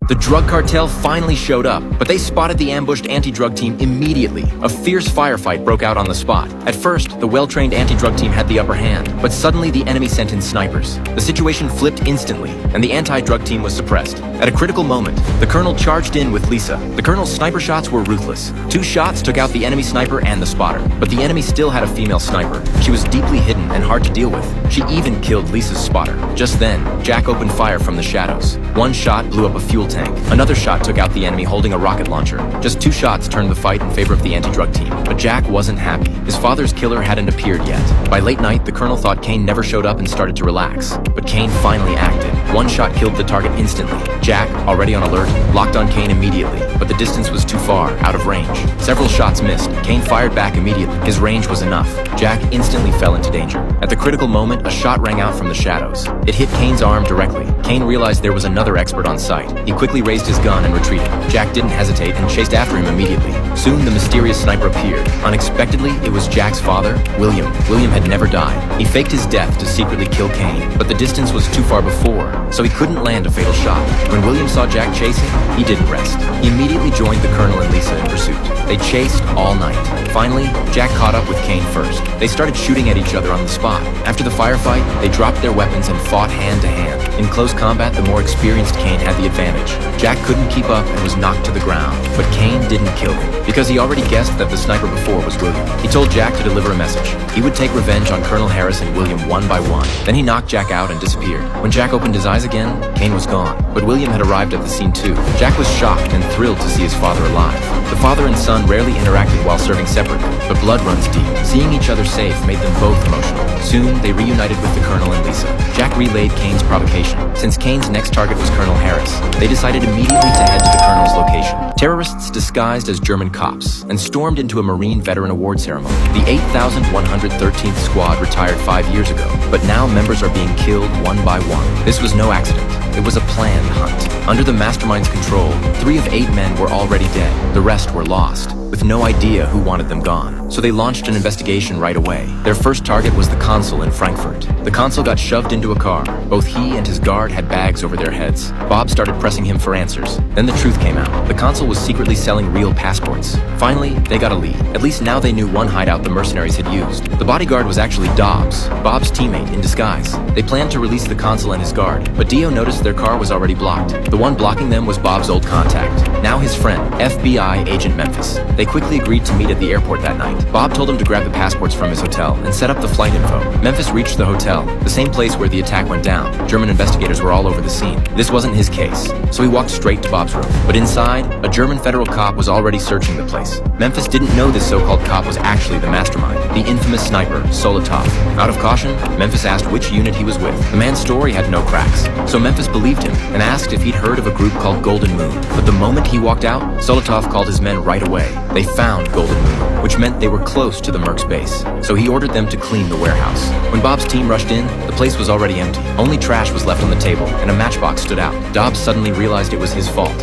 The drug cartel finally showed up, but they spotted the ambushed anti-drug team immediately. A fierce firefight broke out on the spot. At first, the well-trained anti-drug team had the upper hand, but suddenly the enemy sent in snipers. The situation flipped instantly, and the anti-drug team was suppressed. At a critical moment, the colonel charged in with Lisa. The colonel's sniper shots were ruthless. 2 shots took out the enemy sniper and the spotter, but the enemy still had a female sniper. She was deeply hidden and hard to deal with. She even killed Lisa's spotter. Just then, Jack opened fire from the shadows. 1 shot blew up a fuel tank. Another shot took out the enemy holding a rocket launcher. Just 2 shots turned the fight in favor of the anti-drug team. But Jack wasn't happy. His father's killer hadn't appeared yet. By late night, the colonel thought Kane never showed up and started to relax. But Kane finally acted. 1 shot killed the target instantly. Jack, already on alert, locked on Kane immediately, but the distance was too far, out of range. Several shots missed. Kane fired back immediately. His range was enough. Jack instantly fell into danger. At the critical moment, a shot rang out from the shadows. It hit Kane's arm directly. Kane realized there was another expert on site. He quickly raised his gun and retreated. Jack didn't hesitate and chased after him immediately. Soon, the mysterious sniper appeared. Unexpectedly, it was Jack's father, William. William had never died. He faked his death to secretly kill Kane, but the distance was too far before, so he couldn't land a fatal shot. When William saw Jack chasing, he didn't rest. He immediately joined the colonel and Lisa in pursuit. They chased all night. Finally, Jack caught up with Kane first. They started shooting at each other on the spot. After the firefight, they dropped their weapons and fought hand to hand. In close combat, the more experienced Kane had the advantage. Jack couldn't keep up and was knocked to the ground, but Kane didn't kill him, because he already guessed that the sniper before was William. He told Jack to deliver a message. He would take revenge on Colonel Harris and William one by one. Then he knocked Jack out and disappeared. When Jack opened his eyes again, Kane was gone, but William had arrived at the scene too. Jack was shocked and thrilled to see his father alive. The father and son rarely interacted while serving separately, but blood runs deep. Seeing each other safe made them both emotional. Soon, they reunited with the colonel and Lisa. Jack relayed Kane's provocation. Since Kane's next target was Colonel Harris, they decided immediately to head to the colonel's location. Terrorists disguised as German cops and stormed into a Marine Veteran Award ceremony. The 8,113th Squad retired 5 years ago, but now members are being killed one by one. This was no accident. It was a planned hunt. Under the mastermind's control, 3 of 8 men were already dead. The rest were lost, with no idea who wanted them gone. So they launched an investigation right away. Their first target was the consul in Frankfurt. The consul got shoved into a car. Both he and his guard had bags over their heads. Bob started pressing him for answers. Then the truth came out. The consul was secretly selling real passports. Finally, they got a lead. At least now they knew one hideout the mercenaries had used. The bodyguard was actually Dobbs, Bob's teammate in disguise. They planned to release the consul and his guard, but Dio noticed their car was already blocked. The one blocking them was Bob's old contact, now his friend, FBI agent Memphis. They quickly agreed to meet at the airport that night. Bob told him to grab the passports from his hotel and set up the flight info. Memphis reached the hotel, the same place where the attack went down. German investigators were all over the scene. This wasn't his case, so he walked straight to Bob's room. But inside, a German federal cop was already searching the place. Memphis didn't know this so-called cop was actually the mastermind, the infamous sniper, Solotov. Out of caution, Memphis asked which unit he was with. The man's story had no cracks, so Memphis believed him and asked if he'd heard of a group called Golden Moon. But the moment he walked out, Solotov called his men right away. They found Golden Moon, which meant they were close to the Merc's base, so he ordered them to clean the warehouse. When Bob's team rushed in, the place was already empty. Only trash was left on the table, and a matchbox stood out. Dobbs suddenly realized it was his fault.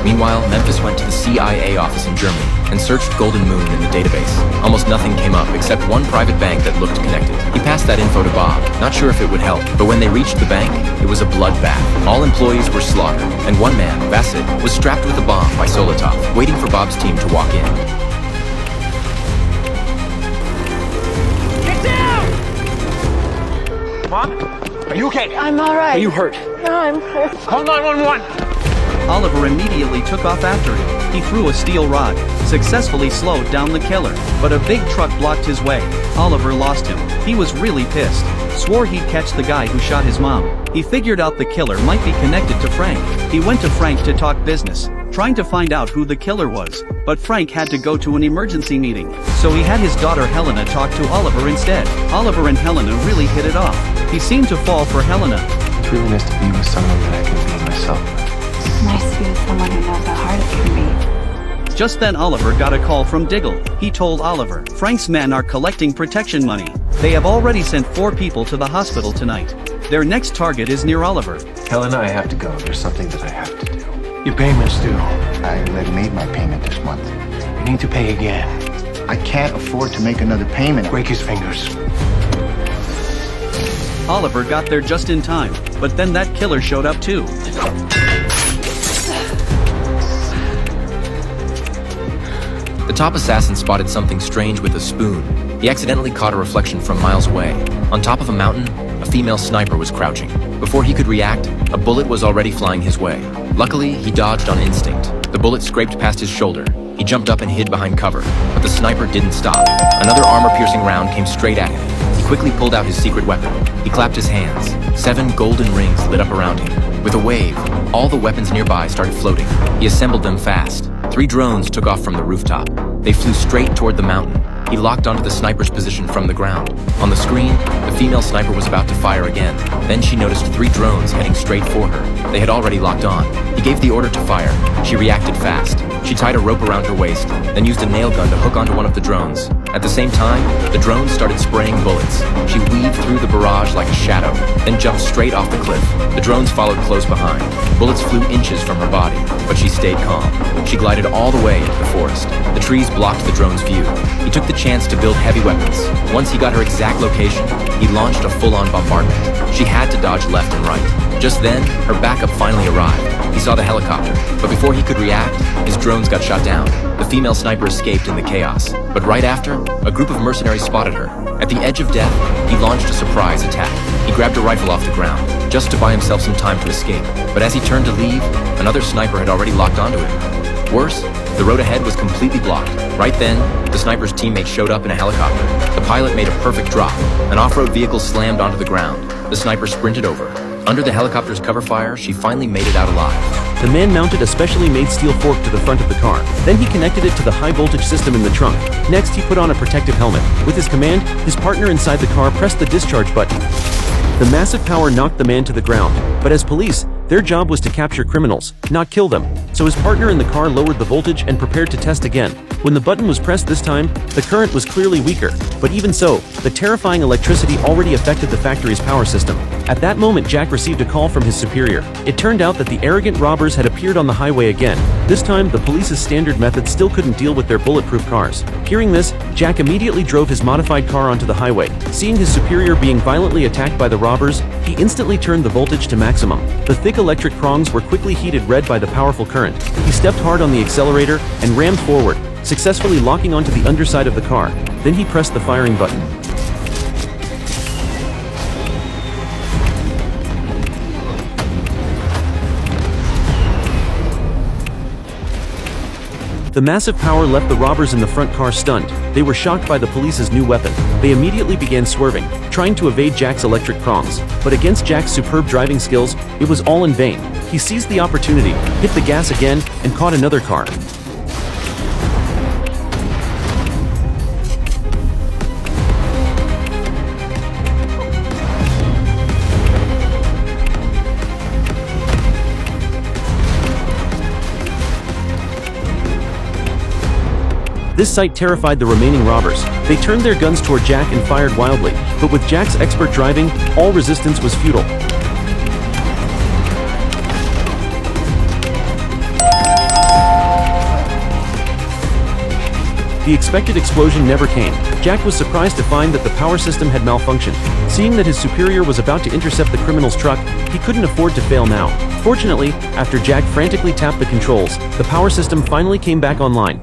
Meanwhile, Memphis went to the CIA office in Germany and searched Golden Moon in the database. Almost nothing came up except one private bank that looked connected. He passed that info to Bob, not sure if it would help, but when they reached the bank, it was a bloodbath. All employees were slaughtered, and one man, Bassett, was strapped with a bomb by Solotov, waiting for Bob's team to walk in. Get down! Mom, are you okay? I'm all right. Are you hurt? No, I'm hurt. Call 911! Oliver immediately took off after him. He threw a steel rod, successfully slowed down the killer, but a big truck blocked his way. Oliver lost him. He was really pissed. Swore he'd catch the guy who shot his mom. He figured out the killer might be connected to Frank. He went to Frank to talk business, trying to find out who the killer was, but Frank had to go to an emergency meeting, so he had his daughter Helena talk to Oliver instead. Oliver and Helena really hit it off. He seemed to fall for Helena. It's really nice to be with someone that I can be myself with. It's nice to be with someone who knows how hard it can be. Just then Oliver got a call from Diggle. He told Oliver, Frank's men are collecting protection money. They have already sent 4 people to the hospital tonight. Their next target is near Oliver. Helena, I have to go. There's something that I have to do. Your payment's due. I already made my payment this month. You need to pay again. I can't afford to make another payment. Break his fingers. Oliver got there just in time, but then that killer showed up too. The top assassin spotted something strange with a spoon. He accidentally caught a reflection from miles away. On top of a mountain, a female sniper was crouching. Before he could react, a bullet was already flying his way. Luckily, he dodged on instinct. The bullet scraped past his shoulder. He jumped up and hid behind cover, but the sniper didn't stop. Another armor-piercing round came straight at him. He quickly pulled out his secret weapon. He clapped his hands. 7 golden rings lit up around him. With a wave, all the weapons nearby started floating. He assembled them fast. 3 drones took off from the rooftop. They flew straight toward the mountain. He locked onto the sniper's position from the ground. On the screen, the female sniper was about to fire again. Then she noticed 3 drones heading straight for her. They had already locked on. He gave the order to fire. She reacted fast. She tied a rope around her waist, then used a nail gun to hook onto one of the drones. At the same time, the drones started spraying bullets. She weaved through the barrage like a shadow, then jumped straight off the cliff. The drones followed close behind. Bullets flew inches from her body, but she stayed calm. She glided all the way into the forest. The trees blocked the drone's view. He took the chance to build heavy weapons. Once he got her exact location, he launched a full-on bombardment. She had to dodge left and right. Just then, her backup finally arrived. He saw the helicopter, but before he could react, his drones got shot down. The female sniper escaped in the chaos. But right after, a group of mercenaries spotted her. At the edge of death, he launched a surprise attack. He grabbed a rifle off the ground, just to buy himself some time to escape. But as he turned to leave, another sniper had already locked onto him. Worse, the road ahead was completely blocked. Right then, the sniper's teammate showed up in a helicopter. The pilot made a perfect drop. An off-road vehicle slammed onto the ground. The sniper sprinted over. Under the helicopter's cover fire, she finally made it out alive. The man mounted a specially made steel fork to the front of the car. Then he connected it to the high-voltage system in the trunk. Next, he put on a protective helmet. With his command, his partner inside the car pressed the discharge button. The massive power knocked the man to the ground. But as police, their job was to capture criminals, not kill them. So his partner in the car lowered the voltage and prepared to test again. When the button was pressed this time, the current was clearly weaker. But even so, the terrifying electricity already affected the factory's power system. At that moment, Jack received a call from his superior. It turned out that the arrogant robbers had appeared on the highway again. This time, the police's standard method still couldn't deal with their bulletproof cars. Hearing this, Jack immediately drove his modified car onto the highway. Seeing his superior being violently attacked by the robbers, he instantly turned the voltage to maximum. The thick electric prongs were quickly heated red by the powerful current. He stepped hard on the accelerator and rammed forward, successfully locking onto the underside of the car. Then he pressed the firing button. The massive power left the robbers in the front car stunned. They were shocked by the police's new weapon. They immediately began swerving, trying to evade Jack's electric prongs. But against Jack's superb driving skills, it was all in vain. He seized the opportunity, hit the gas again, and caught another car. This sight terrified the remaining robbers. They turned their guns toward Jack and fired wildly, but with Jack's expert driving, all resistance was futile. The expected explosion never came. Jack was surprised to find that the power system had malfunctioned. Seeing that his superior was about to intercept the criminal's truck, he couldn't afford to fail now. Fortunately, after Jack frantically tapped the controls, the power system finally came back online.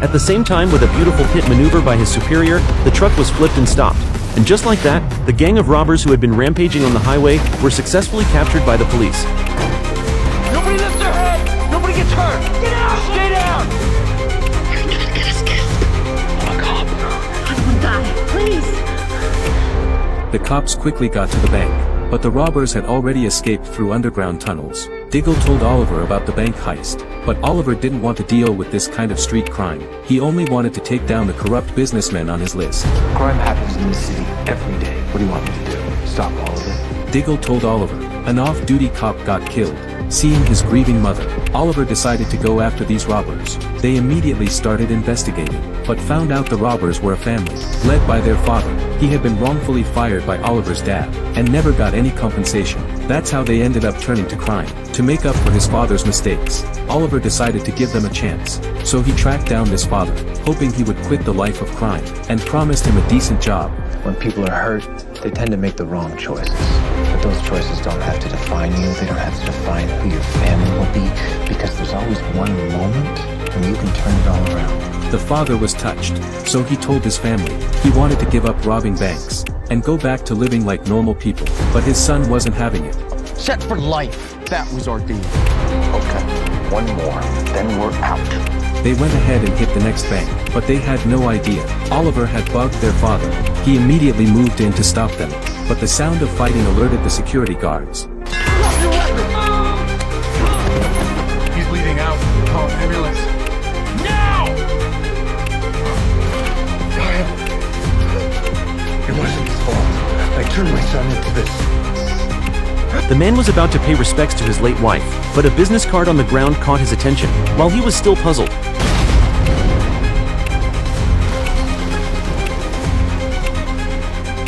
At the same time, with a beautiful pit maneuver by his superior, the truck was flipped and stopped. And just like that, the gang of robbers who had been rampaging on the highway were successfully captured by the police. Nobody lifts their head! Nobody gets hurt! Get out! Stay down! You're gonna get us killed. I'm a cop. I don't wanna die. Please. The cops quickly got to the bank, but the robbers had already escaped through underground tunnels. Diggle told Oliver about the bank heist, but Oliver didn't want to deal with this kind of street crime. He only wanted to take down the corrupt businessmen on his list. Crime happens in this city every day. What do you want me to do? Stop all of it? Diggle told Oliver, An off-duty cop got killed. Seeing his grieving mother, Oliver decided to go after these robbers. They immediately started investigating, but found out the robbers were a family, led by their father. He had been wrongfully fired by Oliver's dad, and never got any compensation. That's how they ended up turning to crime. To make up for his father's mistakes, Oliver decided to give them a chance. So he tracked down this father, hoping he would quit the life of crime, and promised him a decent job. When people are hurt, they tend to make the wrong choices. But those choices don't have to define you. They don't have to define who your family will be, because there's always one moment when you can turn it all around. The father was touched, so he told his family he wanted to give up robbing banks and go back to living like normal people. But his son wasn't having it. Set for life. That was our deal. Okay, one more, then we're out. They went ahead and hit the next bank, but they had no idea Oliver had bugged their father. He immediately moved in to stop them, but the sound of fighting alerted the security guards. He's bleeding out. Call ambulance. Now! It wasn't his fault. I turned my son into this. The man was about to pay respects to his late wife, but a business card on the ground caught his attention. While he was still puzzled,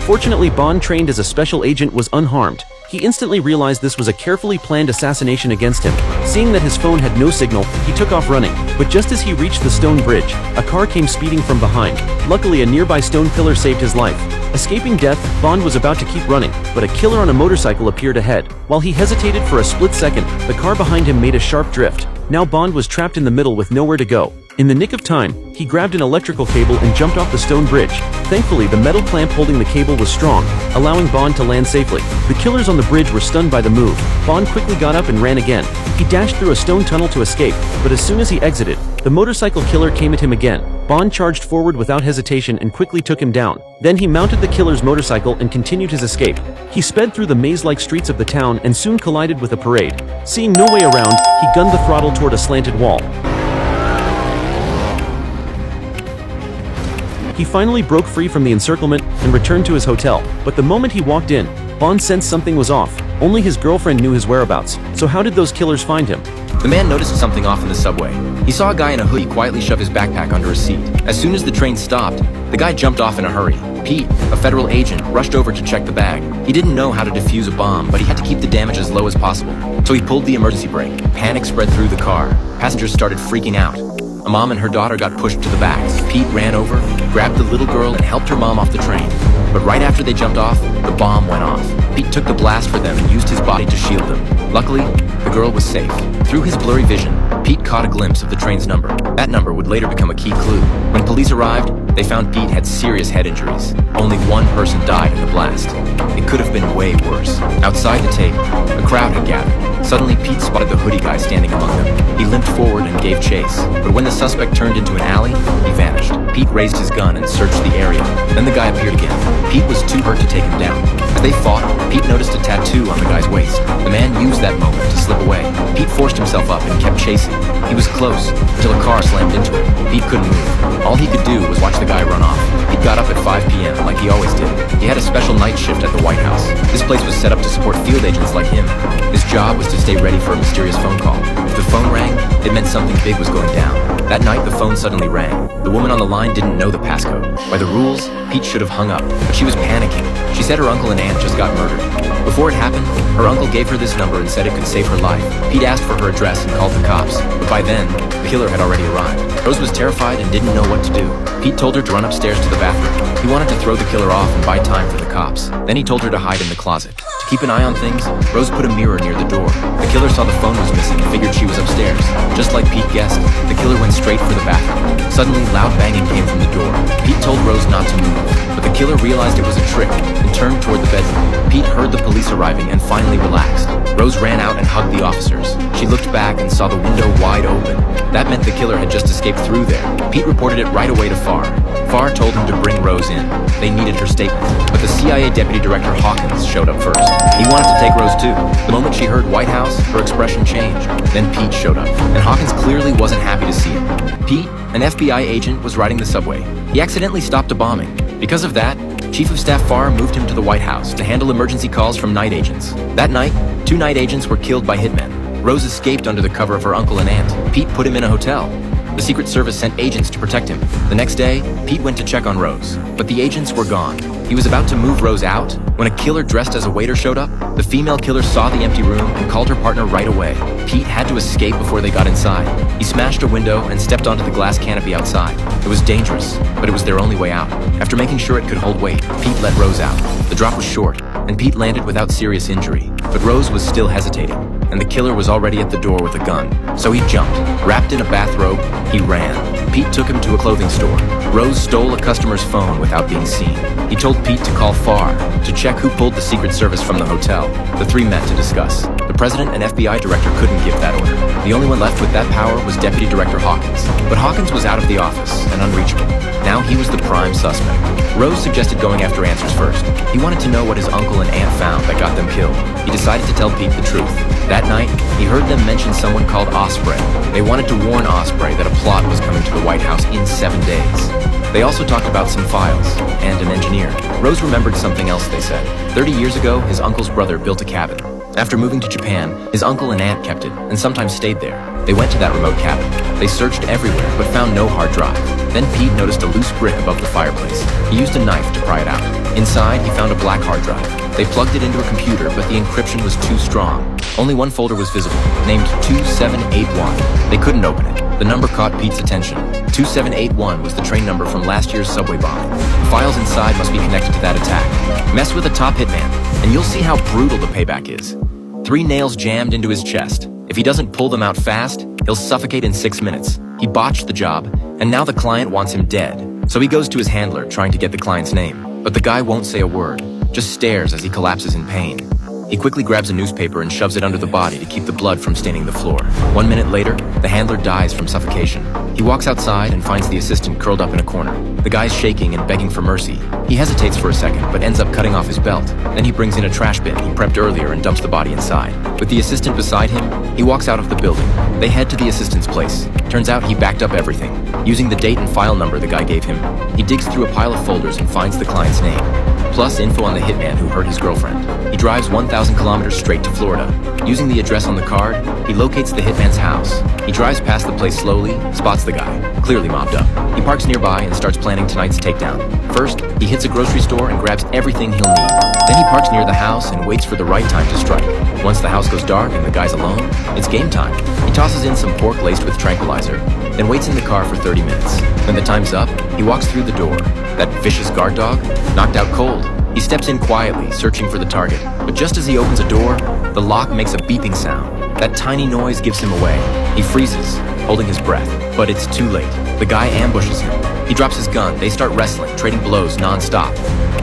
fortunately, Bond, trained as a special agent, was unharmed. He instantly realized this was a carefully planned assassination against him. Seeing that his phone had no signal, he took off running. But just as he reached the stone bridge, a car came speeding from behind. Luckily, a nearby stone pillar saved his life. Escaping death, Bond was about to keep running, but a killer on a motorcycle appeared ahead. While he hesitated for a split second, the car behind him made a sharp drift. Now Bond was trapped in the middle with nowhere to go. In the nick of time, he grabbed an electrical cable and jumped off the stone bridge. Thankfully, the metal clamp holding the cable was strong, allowing Bond to land safely. The killers on the bridge were stunned by the move. Bond quickly got up and ran again. He dashed through a stone tunnel to escape, but as soon as he exited, the motorcycle killer came at him again. Bond charged forward without hesitation and quickly took him down. Then he mounted the killer's motorcycle and continued his escape. He sped through the maze-like streets of the town and soon collided with a parade. Seeing no way around, he gunned the throttle toward a slanted wall. He finally broke free from the encirclement and returned to his hotel. But the moment he walked in, Bond sensed something was off. Only his girlfriend knew his whereabouts. So how did those killers find him? The man noticed something off in the subway. He saw a guy in a hoodie quietly shove his backpack under a seat. As soon as the train stopped, the guy jumped off in a hurry. Pete, a federal agent, rushed over to check the bag. He didn't know how to defuse a bomb, but he had to keep the damage as low as possible. So he pulled the emergency brake. Panic spread through the car. Passengers started freaking out. A mom and her daughter got pushed to the back. Pete ran over, grabbed the little girl, and helped her mom off the train. But right after they jumped off, the bomb went off. Pete took the blast for them and used his body to shield them. Luckily, the girl was safe. Through his blurry vision, Pete caught a glimpse of the train's number. That number would later become a key clue. When police arrived, they found Pete had serious head injuries. Only one person died in the blast. It could have been way worse. Outside the tape, a crowd had gathered. Suddenly, Pete spotted the hoodie guy standing among them. He limped forward and gave chase. But when the suspect turned into an alley, he vanished. Pete raised his gun and searched the area. Then the guy appeared again. Pete was too hurt to take him down. As they fought, Pete noticed a tattoo on the guy's waist. The man used that moment to slip away. Pete forced himself up and kept chasing. He was close, until a car slammed into him. Pete couldn't move. All he could do was watch the guy run off. Pete got up at 5 p.m. like he always did. He had a special night shift at the White House. This place was set up to support field agents like him. His job was to stay ready for a mysterious phone call. If the phone rang, it meant something big was going down. That night, the phone suddenly rang. The woman on the line didn't know the passcode. By the rules, Pete should have hung up, but she was panicking. She said her uncle and aunt just got murdered. Before it happened, her uncle gave her this number and said it could save her life. Pete asked for her address and called the cops, but by then, the killer had already arrived. Rose was terrified and didn't know what to do. Pete told her to run upstairs to the bathroom. He wanted to throw the killer off and buy time for the cops. Then he told her to hide in the closet. To keep an eye on things, Rose put a mirror near the door. The killer saw the phone was missing and figured she was upstairs. Just like Pete guessed, the killer went straight for the bathroom. Suddenly, loud banging came from the door. Pete told Rose not to move, but the killer realized it was a trick and turned toward the bedroom. Pete heard the police arriving and finally relaxed. Rose ran out and hugged the officers. She looked back and saw the window wide open. That meant the killer had just escaped through there. Pete reported it right away to Farr. Farr told him to bring Rose in. They needed her statement. But the CIA Deputy Director Hawkins showed up first. He wanted to take Rose too. The moment she heard White House, her expression changed. Then Pete showed up, and Hawkins clearly wasn't happy to see him. Pete, an FBI agent, was riding the subway. He accidentally stopped a bombing. Because of that, Chief of Staff Farr moved him to the White House to handle emergency calls from night agents. That night, 2 night agents were killed by hitmen. Rose escaped under the cover of her uncle and aunt. Pete put him in a hotel. The Secret Service sent agents to protect him. The next day, Pete went to check on Rose, but the agents were gone. He was about to move Rose out when a killer dressed as a waiter showed up. The female killer saw the empty room and called her partner right away. Pete had to escape before they got inside. He smashed a window and stepped onto the glass canopy outside. It was dangerous, but it was their only way out. After making sure it could hold weight, Pete let Rose out. The drop was short, and Pete landed without serious injury. But Rose was still hesitating, and the killer was already at the door with a gun. So he jumped. Wrapped in a bathrobe, he ran. Pete took him to a clothing store. Rose stole a customer's phone without being seen. He told Pete to call Farr to check who pulled the Secret Service from the hotel. The 3 met to discuss. The president and FBI director couldn't give that order. The only one left with that power was Deputy Director Hawkins. But Hawkins was out of the office and unreachable. Now he was the prime suspect. Rose suggested going after answers first. He wanted to know what his uncle and aunt found that got them killed. He decided to tell Pete the truth. That night, he heard them mention someone called Osprey. They wanted to warn Osprey that a plot was coming to the White House in 7 days. They also talked about some files and an engineer. Rose remembered something else they said. 30 years ago, his uncle's brother built a cabin. After moving to Japan, his uncle and aunt kept it and sometimes stayed there. They went to that remote cabin. They searched everywhere but found no hard drive. Then Pete noticed a loose brick above the fireplace. He used a knife to pry it out. Inside, he found a black hard drive. They plugged it into a computer, but the encryption was too strong. Only one folder was visible, named 2781. They couldn't open it. The number caught Pete's attention. 2781 was the train number from last year's subway bombing. The files inside must be connected to that attack. Mess with a top hitman, and you'll see how brutal the payback is. 3 nails jammed into his chest. If he doesn't pull them out fast, he'll suffocate in 6 minutes. He botched the job, and now the client wants him dead. So he goes to his handler, trying to get the client's name. But the guy won't say a word, just stares as he collapses in pain. He quickly grabs a newspaper and shoves it under the body to keep the blood from staining the floor. 1 minute later, the handler dies from suffocation. He walks outside and finds the assistant curled up in a corner. The guy's shaking and begging for mercy. He hesitates for a second, but ends up cutting off his belt. Then he brings in a trash bin he prepped earlier and dumps the body inside. With the assistant beside him, he walks out of the building. They head to the assistant's place. Turns out he backed up everything. Using the date and file number the guy gave him, he digs through a pile of folders and finds the client's name, plus info on the hitman who hurt his girlfriend. He drives 1,000 kilometers straight to Florida. Using the address on the card, he locates the hitman's house. He drives past the place slowly, spots the guy, clearly mobbed up. He parks nearby and starts planning tonight's takedown. First, he hits a grocery store and grabs everything he'll need. Then he parks near the house and waits for the right time to strike. Once the house goes dark and the guy's alone, it's game time. He tosses in some pork laced with tranquilizer, then waits in the car for 30 minutes. When the time's up, he walks through the door. That vicious guard dog, knocked out cold. He steps in quietly, searching for the target. But just as he opens a door, the lock makes a beeping sound. That tiny noise gives him away. He freezes, holding his breath. But it's too late. The guy ambushes him. He drops his gun. They start wrestling, trading blows non-stop.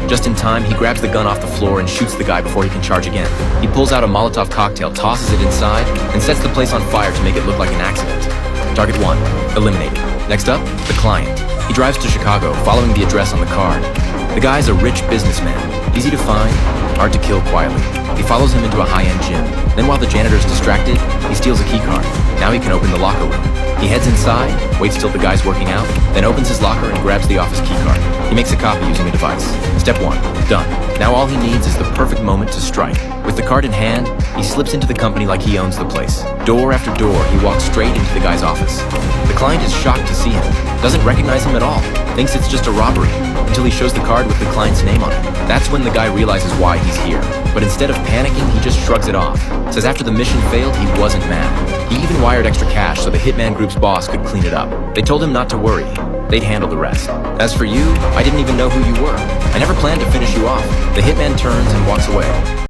Just in time, he grabs the gun off the floor and shoots the guy before he can charge again. He pulls out a Molotov cocktail, tosses it inside, and sets the place on fire to make it look like an accident. Target 1, eliminated. Next up, the client. He drives to Chicago, following the address on the card. The guy's a rich businessman, easy to find, hard to kill quietly. He follows him into a high-end gym. Then while the janitor's distracted, he steals a keycard. Now he can open the locker room. He heads inside, waits till the guy's working out, then opens his locker and grabs the office keycard. He makes a copy using a device. Step 1, done. Now all he needs is the perfect moment to strike. With the card in hand, he slips into the company like he owns the place. Door after door, he walks straight into the guy's office. The client is shocked to see him, doesn't recognize him at all, thinks it's just a robbery, until he shows the card with the client's name on it. That's when the guy realizes why he's here. But instead of panicking, he just shrugs it off. Says after the mission failed, he wasn't mad. He even wired extra cash so the Hitman Group's boss could clean it up. They told him not to worry. They'd handle the rest. As for you, I didn't even know who you were. I never planned to finish you off. The Hitman turns and walks away.